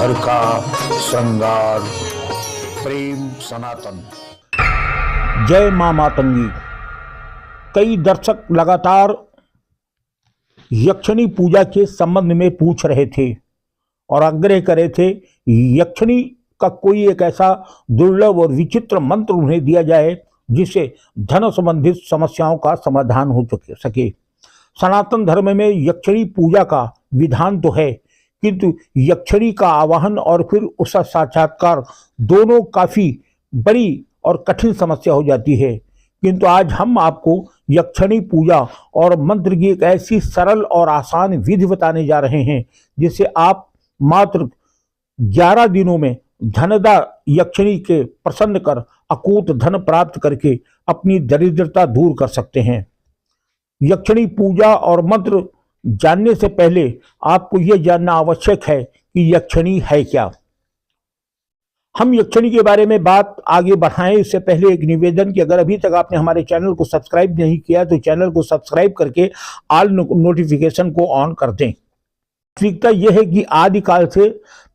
घर का श्रृंगार। प्रेम सनातन। जय मां मातंगी। कई दर्शक लगातार यक्षिणी पूजा के संबंध में पूछ रहे थे और आग्रह कर रहे थे यक्षिणी का कोई एक ऐसा दुर्लभ और विचित्र मंत्र उन्हें दिया जाए जिससे धन संबंधित समस्याओं का समाधान हो सके। सनातन धर्म में यक्षिणी पूजा का विधान तो है, किंतु यक्षिणी का आवाहन और फिर उसका साक्षात्कार दोनों काफी बड़ी और कठिन समस्या हो जाती है। किंतु आज हम आपको यक्षिणी पूजा और मंत्र की एक ऐसी सरल और आसान विधि बताने जा रहे हैं जिससे आप मात्र 11 दिनों में धनदा यक्षिणी के प्रसन्न कर अकूत धन प्राप्त करके अपनी दरिद्रता दूर कर सकते हैं। यक्षिणी पूजा और मंत्र जानने से पहले आपको यह जानना आवश्यक है कि यक्षिणी है क्या। हम यक्षिणी के बारे में बात आगे बढ़ाएं इससे पहले एक निवेदन कि अगर अभी तक आपने हमारे चैनल को सब्सक्राइब नहीं किया तो चैनल को सब्सक्राइब करके ऑल नोटिफिकेशन को ऑन कर दें। वास्तविकता यह है कि आदिकाल से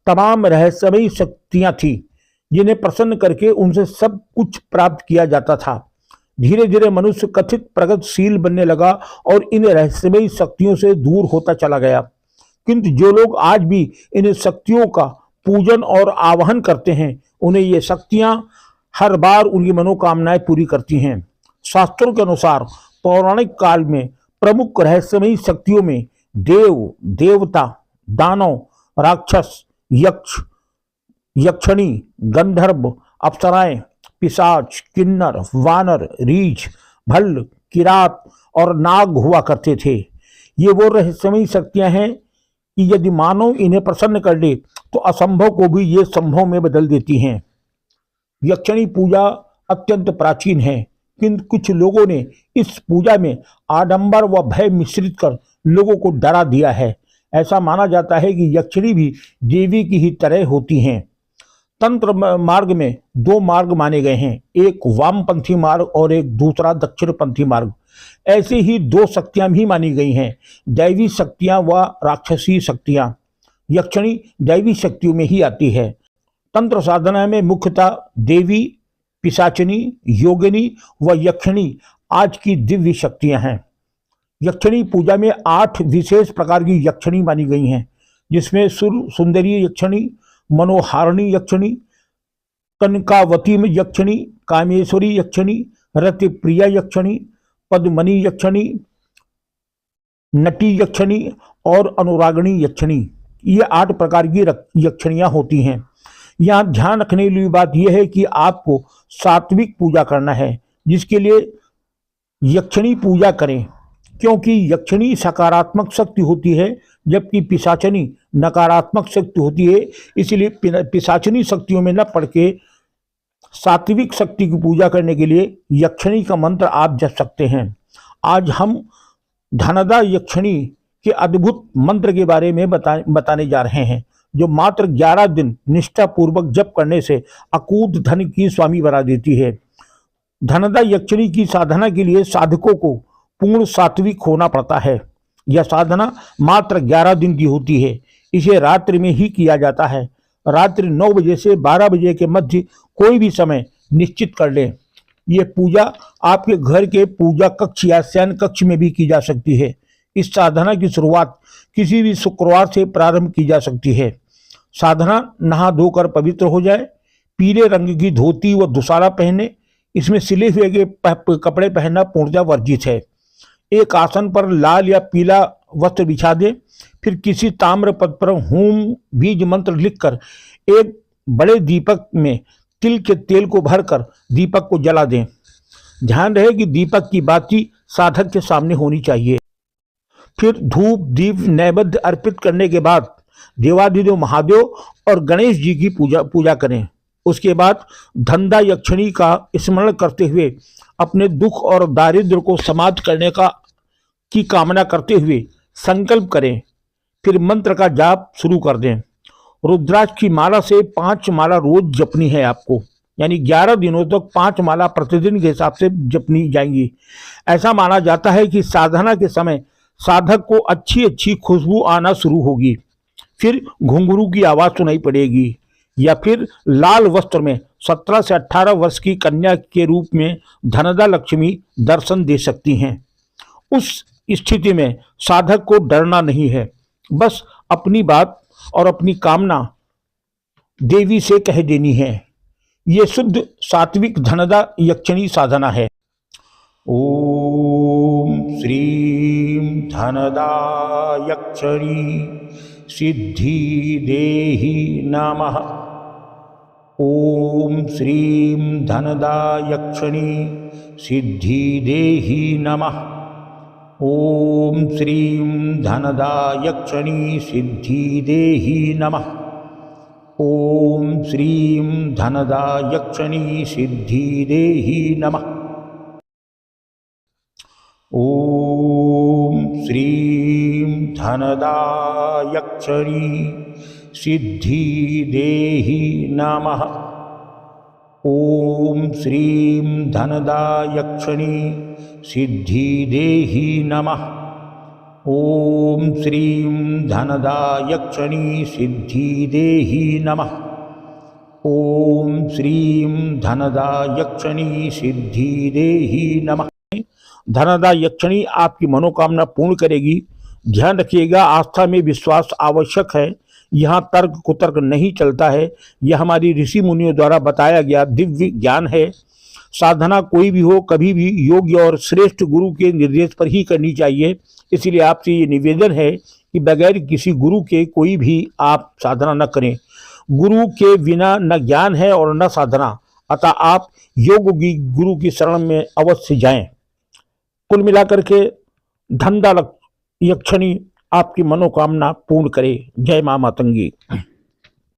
तमाम रहस्यमयी शक्तियां थी जिन्हें प्रसन्न करके उनसे सब कुछ प्राप्त किया जाता था। धीरे धीरे मनुष्य कथित प्रगतिशील बनने लगा और इन रहस्यमयी शक्तियों से दूर होता चला गया। किंतु जो लोग आज भी इन शक्तियों का पूजन और आवाहन करते हैं उन्हें ये शक्तियां हर बार उनकी मनोकामनाएं पूरी करती हैं। शास्त्रों के अनुसार पौराणिक काल में प्रमुख रहस्यमयी शक्तियों में देव, देवता, दानव, राक्षस, यक्ष, यक्षिणी, गंधर्व, अप्सराएं, पिशाच, किन्नर, वानर, रीछ, भल्ल, किरात और नाग हुआ करते थे। ये वो रहस्यमयी शक्तियां हैं कि यदि मानव इन्हें प्रसन्न कर ले तो असंभव को भी ये संभव में बदल देती हैं। यक्षिणी पूजा अत्यंत प्राचीन है, किंतु कुछ लोगों ने इस पूजा में आडंबर व भय मिश्रित कर लोगों को डरा दिया है। ऐसा माना जाता है कि यक्षिणी भी देवी की ही तरह होती हैं। तंत्र मार्ग में 2 मार्ग माने गए हैं, एक वामपंथी मार्ग और एक दूसरा दक्षिणपंथी मार्ग। ऐसे ही 2 शक्तियां भी मानी गई हैं, दैवी शक्तियां व राक्षसी शक्तियां। यक्षिणी दैवी शक्तियों में ही आती है। तंत्र साधना में मुख्यतः देवी, पिशाचिनी, योगिनी व यक्षिणी आज की दिव्य शक्तियां हैं। यक्षिणी पूजा में 8 विशेष प्रकार की यक्षिणी मानी गई हैं, जिसमें सुंदरी यक्षिणी, मनोहारिणी यक्षिणी, कनकावती यक्षिणी, कामेश्वरी यक्षिणी, रतिप्रिया यक्षिणी, पद्मनी यक्षिणी, नटी यक्षिणी और अनुरागिणी यक्षिणी। ये 8 प्रकार की यक्षिणियां होती हैं। यहाँ ध्यान रखने वाली बात यह है कि आपको सात्विक पूजा करना है, जिसके लिए यक्षिणी पूजा करें, क्योंकि यक्षिणी सकारात्मक शक्ति होती है जबकि पिशाचिनी नकारात्मक शक्ति होती है। इसलिए पिशाचिनी शक्तियों में न पड़ के सात्विक शक्ति की पूजा करने के लिए यक्षिणी का मंत्र आप जप सकते हैं। आज हम धनदा यक्षिणी के अद्भुत मंत्र के बारे में बताने जा रहे हैं, जो मात्र 11 दिन निष्ठापूर्वक जप करने से अकूत धन की स्वामी बना देती है। धनदा यक्षिणी की साधना के लिए साधकों को पूर्ण सात्विक होना पड़ता है। यह साधना मात्र 11 दिन की होती है। इसे रात्रि में ही किया जाता है। रात्रि 9 बजे से 12 बजे के मध्य कोई भी समय निश्चित कर लें। यह पूजा आपके घर के पूजा कक्ष या शयन कक्ष में भी की जा सकती है। इस साधना की शुरुआत किसी भी शुक्रवार से प्रारंभ की जा सकती है। साधना नहा धोकर पवित्र हो जाए, पीले रंग की धोती व दुशाला पहने, इसमें सिले हुए कपड़े पहनना पूर्णतः वर्जित है। एक आसन पर लाल या पीला वस्त्र बिछा दें, फिर किसी ताम्र पत्र पर होम बीज मंत्र लिखकर एक बड़े दीपक में तिल के तेल को भरकर दीपक को जला दें। ध्यान रहे कि दीपक की बाती साधक के सामने होनी चाहिए। फिर धूप, दीप, नैवेद्य अर्पित करने के बाद देवाधिदेव महादेव और गणेश जी की पूजा करें। उसके बाद धनदा यक्षिणी का स्मरण करते हुए अपने दुख और दारिद्र्य को समाप्त करने की कामना करते हुए संकल्प करें। फिर मंत्र का जाप शुरू कर दें। रुद्राक्ष की माला से 5 माला रोज जपनी है आपको, यानी 11 दिनों तक 5 माला प्रतिदिन के हिसाब से जपनी जाएंगी। ऐसा माना जाता है कि साधना के समय साधक को अच्छी अच्छी खुशबू आना शुरू होगी। फिर घुंघरू की आवाज सुनाई पड़ेगी, या फिर लाल वस्त्र में 17 से 18 वर्ष की कन्या के रूप में धनदा लक्ष्मी दर्शन दे सकती हैं। उस स्थिति में साधक को डरना नहीं है, बस अपनी बात और अपनी कामना देवी से कह देनी है। ये शुद्ध सात्विक धनदा यक्षिणी साधना है। ओम श्रीं धनदा यक्षिणी सिद्धि देहि नमः। ओम श्रीं धनदा यक्षिणी सिद्धि देहि नमः। ओम श्रीं धनदा यक्षिणी सिद्धि देहि नमः। ओम श्रीं धनदा यक्षिणी सिद्धि देहि नमः। ओम श्रीं धनदा यक्षिणी सिद्धि देहि नमः। ओम श्रीं धनदा यक्षिणी सिद्धि देहि नमः। ओम श्रीं धनदा यक्षिणी सिद्धि देहि नमः। ओम श्रीं धनदा यक्षिणी सिद्धि देहि नमः। धनदा यक्षिणी आपकी मनोकामना पूर्ण करेगी। ध्यान रखिएगा, आस्था में विश्वास आवश्यक है। यहाँ तर्क कुतर्क नहीं चलता है। यह हमारी ऋषि मुनियों द्वारा बताया गया दिव्य ज्ञान है। साधना कोई भी हो, कभी भी योग्य और श्रेष्ठ गुरु के निर्देश पर ही करनी चाहिए। इसलिए आपसे ये निवेदन है कि बगैर किसी गुरु के कोई भी आप साधना न करें। गुरु के बिना न ज्ञान है और न साधना, अतः आप योगी गुरु की शरण में अवश्य जाएं। कुल मिलाकर के धनदा यक्षिणी आपकी मनोकामना पूर्ण करे। जय मां मातंगी।